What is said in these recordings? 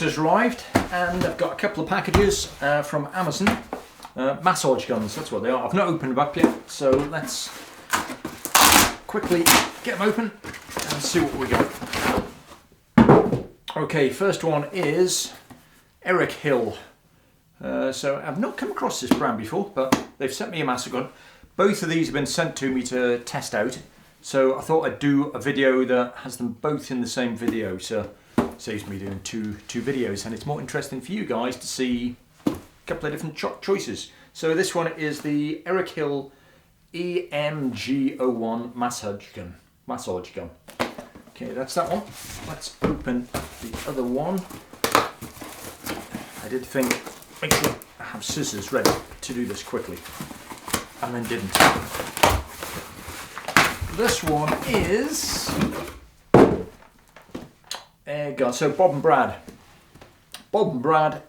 has arrived, and I've got a couple of packages from Amazon. Massage guns, that's what they are. I've not opened them up yet, so let's quickly get them open and see what we got. Okay, first one is Erickhill. So I've not come across this brand before, but they've sent me a massage gun. Both of these have been sent to me to test out, so I thought I'd do a video that has them both in the same video, so it saves me doing two videos, and it's more interesting for you guys to see a couple of different choices. So this one is the Erickhill EMG01 massage gun. Okay, that's that one. Let's open the other one. I did think, make sure I have scissors ready to do this quickly, and then didn't. This one is Air Gun. So Bob and Brad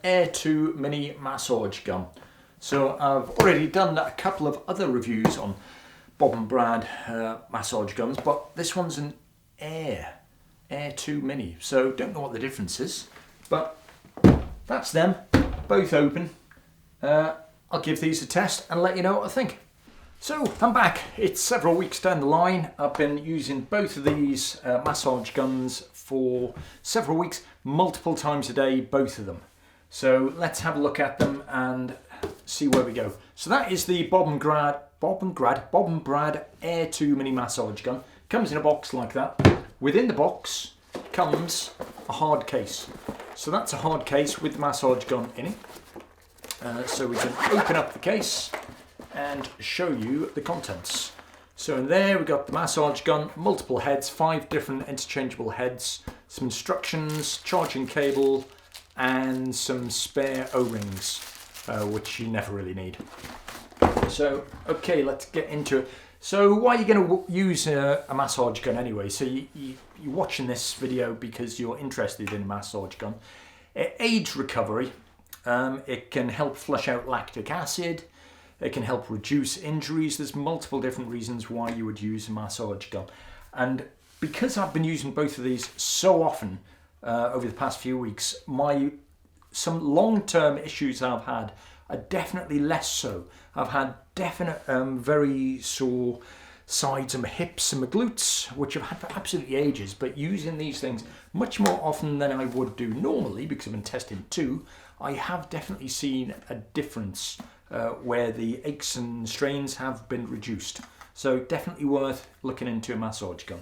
Air 2 Mini Massage Gun. So I've already done a couple of other reviews on Bob and Brad massage guns, but this one's an Air 2 Mini. So don't know what the difference is, but that's them, both open. I'll give these a test and let you know what I think. So I'm back. It's several weeks down the line. I've been using both of these massage guns for several weeks, multiple times a day, both of them. So let's have a look at them and see where we go. So that is the Bob and Brad Air 2 Mini Massage Gun. Comes in a box like that. Within the box comes a hard case. So that's a hard case with the massage gun in it. So we can open up the case and show you the contents. So in there we've got the massage gun, multiple heads, 5 different interchangeable heads, some instructions, charging cable, and some spare O-rings, which you never really need. So okay, let's get into it. So why are you going to use a massage gun anyway? So you're watching this video because you're interested in a massage gun. It aids recovery. It can help flush out lactic acid. It can help reduce injuries. There's multiple different reasons why you would use a massage gun. And because I've been using both of these so often over the past few weeks, some long-term issues I've had are definitely less so. I've had definite very sore sides and my hips and my glutes, which I've had for absolutely ages, but using these things much more often than I would do normally, because I've been testing too, I have definitely seen a difference where the aches and strains have been reduced. So definitely worth looking into a massage gun.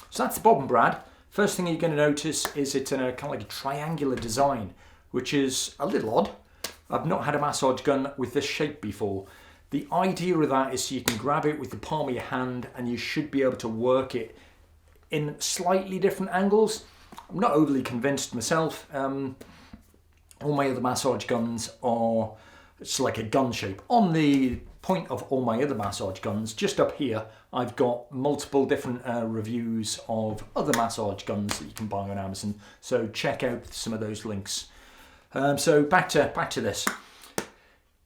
So that's the Bob and Brad. First thing you're going to notice is it's in a kind of like a triangular design, which is a little odd. I've not had a massage gun with this shape before. The idea of that is so you can grab it with the palm of your hand and you should be able to work it in slightly different angles. I'm not overly convinced myself. All my other massage guns are, it's like a gun shape. On the point of all my other massage guns, just up here, I've got multiple different reviews of other massage guns that you can buy on Amazon. So check out some of those links. So back to this.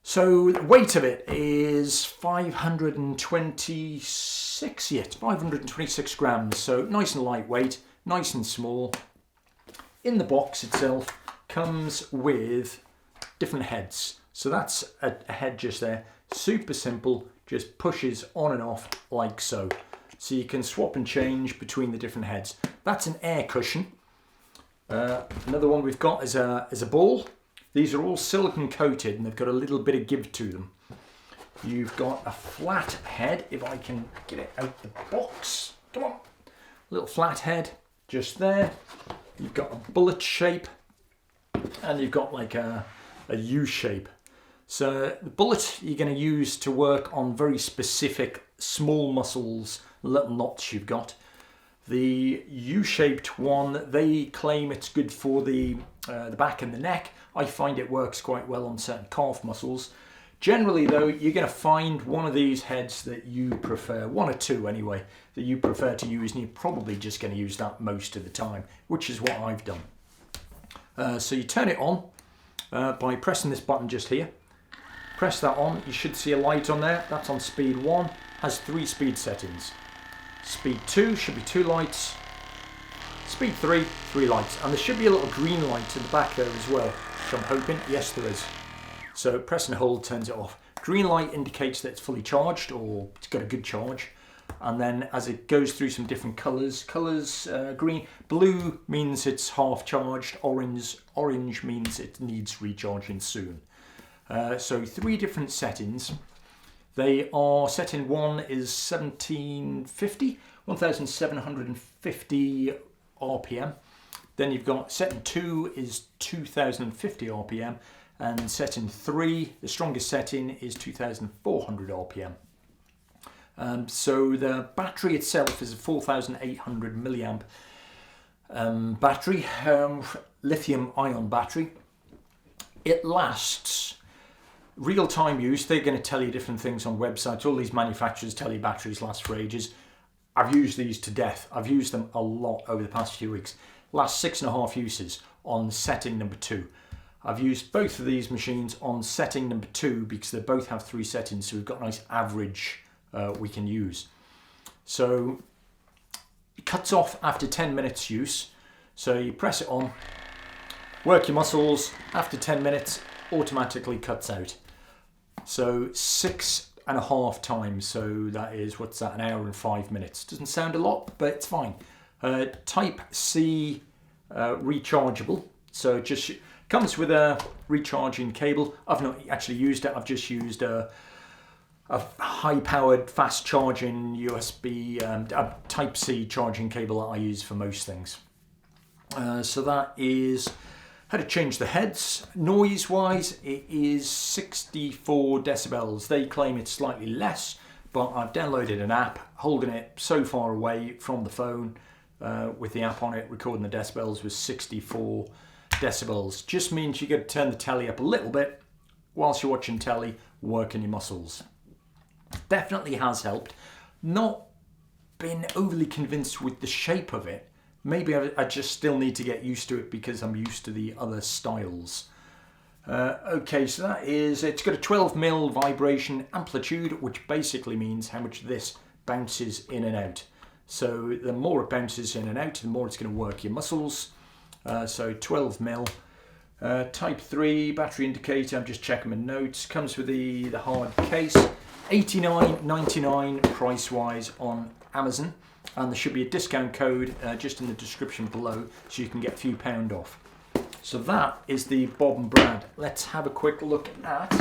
So the weight of it is 526, yeah, it's 526 grams. So nice and lightweight, nice and small. In the box itself comes with different heads. So that's a head just there, super simple, just pushes on and off like so. So you can swap and change between the different heads. That's an air cushion. Another one we've got is a ball. These are all silicone coated and they've got a little bit of give to them. You've got a flat head, if I can get it out the box. Come on. Little flat head just there. You've got a bullet shape and you've got like a U shape. So the bullet you're going to use to work on very specific small muscles, little knots you've got. The U-shaped one, they claim it's good for the back and the neck. I find it works quite well on certain calf muscles. Generally though, you're going to find one of these heads that you prefer, one or two anyway, that you prefer to use, and you're probably just going to use that most of the time, which is what I've done. So you turn it on by pressing this button just here. Press that on, you should see a light on there. That's on speed 1, has 3 speed settings. Speed 2 should be 2 lights. Speed 3, 3 lights. And there should be a little green light in the back there as well, which I'm hoping. Yes, there is. So press and hold turns it off. Green light indicates that it's fully charged, or it's got a good charge. And then as it goes through some different colours, green, blue means it's half charged, orange means it needs recharging soon. So 3 different settings. They are, setting 1 is 1750 RPM. Then you've got setting 2 is 2050 RPM. And setting 3, the strongest setting, is 2400 RPM. So the battery itself is a 4800 milliamp battery, lithium ion battery. It lasts real-time use. They're going to tell you different things on websites. All these manufacturers tell you batteries last for ages. I've used these to death. I've used them a lot over the past few weeks. Last 6.5 uses on setting number 2. I've used both of these machines on setting number 2 because they both have 3 settings, so we've got a nice average we can use. So it cuts off after 10 minutes use. So you press it on, work your muscles, after 10 minutes automatically cuts out. So 6.5 times, so that is, what's that, an hour and 5 minutes. Doesn't sound a lot, but it's fine. Type C rechargeable, so it just comes with a recharging cable. I've not actually used it, I've just used a high-powered, fast-charging USB Type C charging cable that I use for most things. So that is how to change the heads. Noise-wise, it is 64 decibels. They claim it's slightly less, but I've downloaded an app, holding it so far away from the phone with the app on it, recording the decibels was 64 decibels. Just means you got to turn the telly up a little bit whilst you're watching telly, working your muscles. Definitely has helped. Not been overly convinced with the shape of it. Maybe I just still need to get used to it because I'm used to the other styles. Okay, so that is, it's got a 12mm vibration amplitude, which basically means how much this bounces in and out. So the more it bounces in and out, the more it's going to work your muscles. So 12mm. Type 3 battery indicator, I'm just checking my notes. Comes with the hard case. $89.99 price wise on Amazon, and there should be a discount code just in the description below so you can get a few £. Off. So that is the Bob and Brad. Let's have a quick look at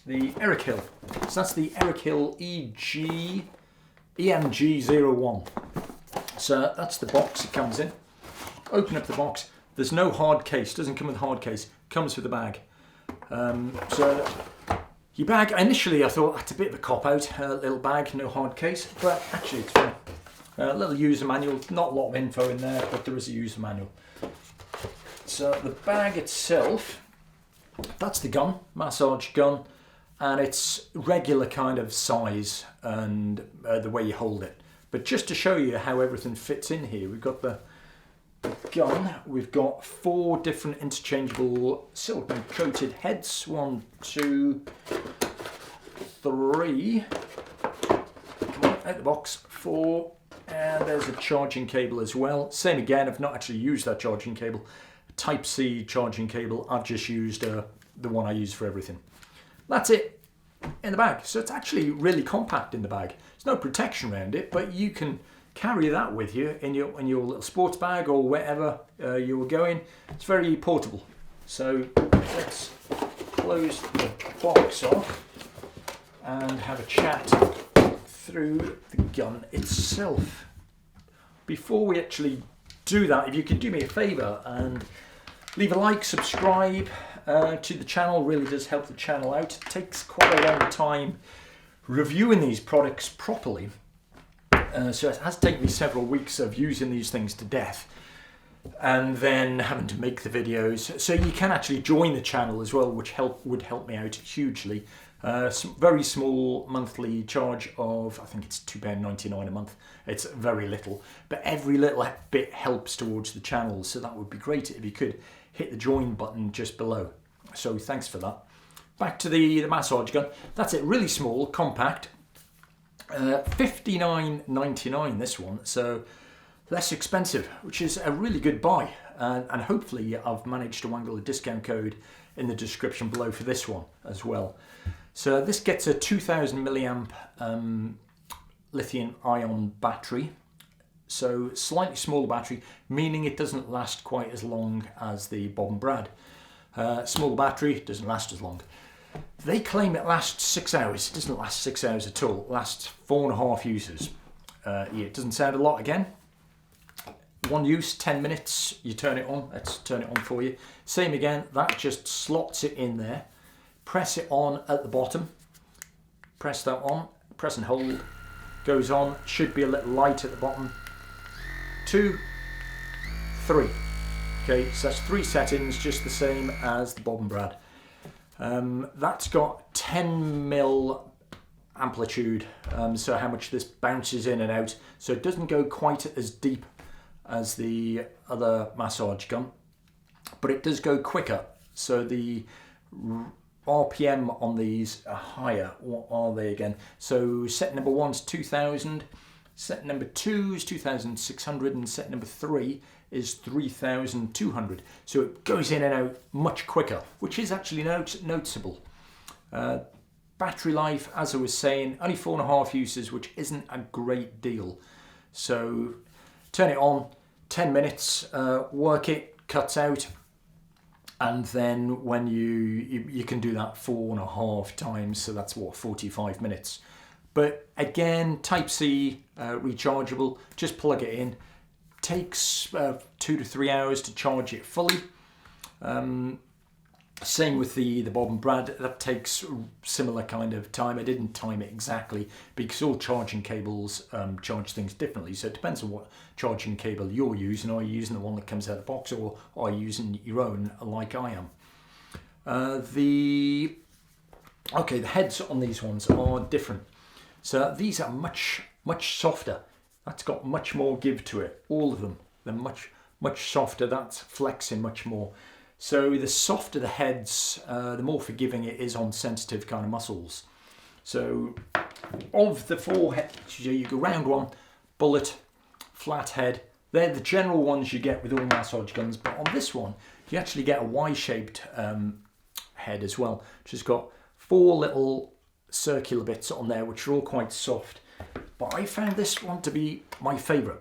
the Erickhill. So that's the Erickhill EMG01. So that's the box it comes in. Open up the box. There's no hard case, doesn't come with a hard case, comes with a bag. So your bag, initially I thought that's a bit of a cop-out, little bag, no hard case, but actually it's fine. A little user manual, not a lot of info in there, but there is a user manual. So the bag itself, that's the gun, massage gun, and it's regular kind of size and the way you hold it. But just to show you how everything fits in here, we've got the gun, we've got 4 different interchangeable silicone coated heads. 1, 2, 3. Come on, out the box. 4, and there's a charging cable as well. Same again, I've not actually used that charging cable. Type C charging cable, I've just used the one I use for everything. That's it in the bag. So it's actually really compact in the bag. There's no protection around it, but you can carry that with you in your little sports bag or wherever you're going. It's very portable. So let's close the box off and have a chat through the gun itself. Before we actually do that, if you could do me a favour and leave a like, subscribe to the channel, really does help the channel out. It takes quite a long time reviewing these products properly. So it has taken me several weeks of using these things to death and then having to make the videos. So you can actually join the channel as well, which would help me out hugely. Very small monthly charge of, I think it's £2.99 a month. It's very little, but every little bit helps towards the channel. So that would be great if you could hit the join button just below. So thanks for that. Back to the massage gun. That's it, really small, compact. $59.99 this one, so less expensive, which is a really good buy. And hopefully I've managed to wangle a discount code in the description below for this one as well. So this gets a 2000 milliamp lithium ion battery. So slightly smaller battery, meaning it doesn't last quite as long as the Bob and Brad. Smaller battery, doesn't last as long. They claim it lasts 6 hours. It doesn't last 6 hours at all. It lasts 4.5 uses. Yeah, it doesn't sound a lot again. One use, 10 minutes, you turn it on. Let's turn it on for you. Same again, that just slots it in there. Press it on at the bottom. Press that on, press and hold. Goes on, should be a little light at the bottom. 2, 3. Okay, so that's 3 settings, just the same as the Bob and Brad. That's got 10 mil amplitude, so how much this bounces in and out. So it doesn't go quite as deep as the other massage gun, but it does go quicker. So the RPM on these are higher. What are they again? So set number 1's 2000, set number 2 is 2600, and set number 3 is 3200. So it goes in and out much quicker, which is actually noticeable. Battery life, as I was saying, only 4.5 uses, which isn't a great deal. So turn it on, 10 minutes, work it, cuts out, and then when you can do that 4.5 times, so that's what, 45 minutes. But again, Type-C, rechargeable, just plug it in. Takes 2 to 3 hours to charge it fully. Same with the Bob and Brad, that takes similar kind of time. I didn't time it exactly because all charging cables charge things differently. So it depends on what charging cable you're using. Are you using the one that comes out of the box, or are you using your own like I am? The heads on these ones are different. So these are much softer. That's got much more give to it. All of them, they're much softer. That's flexing much more. So the softer the heads, the more forgiving it is on sensitive kind of muscles. So of the 4 heads, you go round one, bullet, flat head. They're the general ones you get with all massage guns. But on this one, you actually get a Y-shaped head as well, which has got 4 little circular bits on there, which are all quite soft. But I found this one to be my favourite,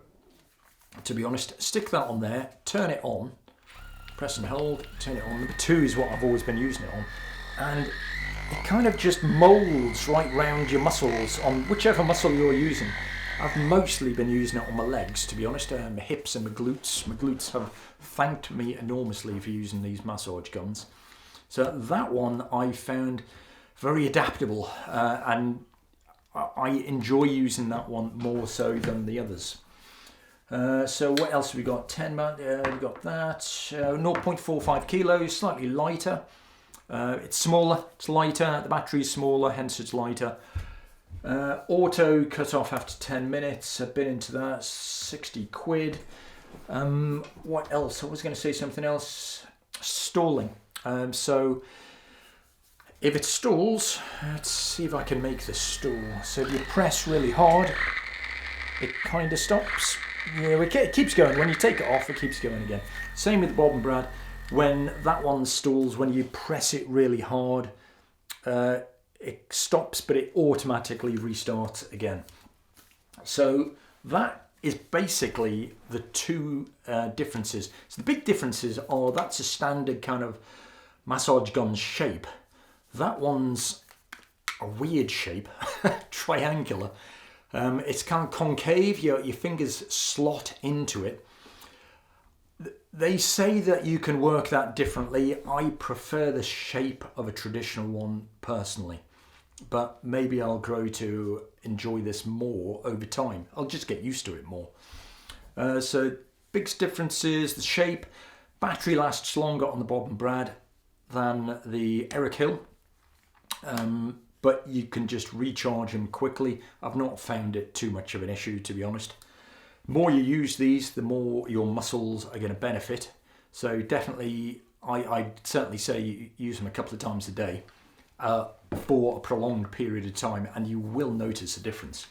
to be honest. Stick that on there, turn it on, press and hold, turn it on. Number 2 is what I've always been using it on. And it kind of just moulds right round your muscles on whichever muscle you're using. I've mostly been using it on my legs, to be honest, my hips and my glutes. My glutes have thanked me enormously for using these massage guns. So that one I found very adaptable, and I enjoy using that one more so than the others. So what else have we got? 10 mount, we got that. 0.45 kilos, slightly lighter. It's smaller, it's lighter. The battery's smaller, hence it's lighter. Auto cut off after 10 minutes. I've been into that. 60 quid. What else? I was going to say something else. Stalling. So if it stalls, let's see if I can make this stall. So if you press really hard, it kind of stops. Yeah, it keeps going. When you take it off, it keeps going again. Same with the Bob and Brad. When that one stalls, when you press it really hard, it stops, but it automatically restarts again. So that is basically the 2 differences. So the big differences are that's a standard kind of massage gun shape. That one's a weird shape, triangular. It's kind of concave, your fingers slot into it. They say that you can work that differently. I prefer the shape of a traditional one personally, but maybe I'll grow to enjoy this more over time. I'll just get used to it more. So big differences, the shape. Battery lasts longer on the Bob and Brad than the Erickhill. But you can just recharge them quickly. I've not found it too much of an issue, to be honest. The more you use these, the more your muscles are going to benefit. So definitely, I'd certainly say use them a couple of times a day for a prolonged period of time, and you will notice a difference.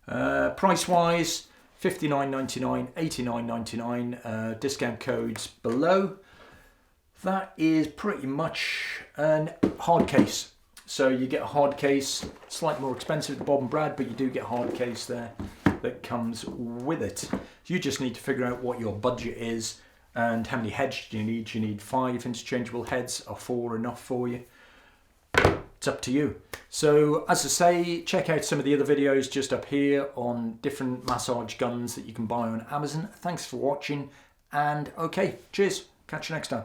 Price-wise, $59.99, $89.99, discount codes below. That is pretty much a hard case. So you get a hard case, slightly more expensive than Bob and Brad, but you do get a hard case there that comes with it. You just need to figure out what your budget is and how many heads do you need. Do you need 5 interchangeable heads or 4 enough for you? It's up to you. So as I say, check out some of the other videos just up here on different massage guns that you can buy on Amazon. Thanks for watching, and okay, cheers. Catch you next time.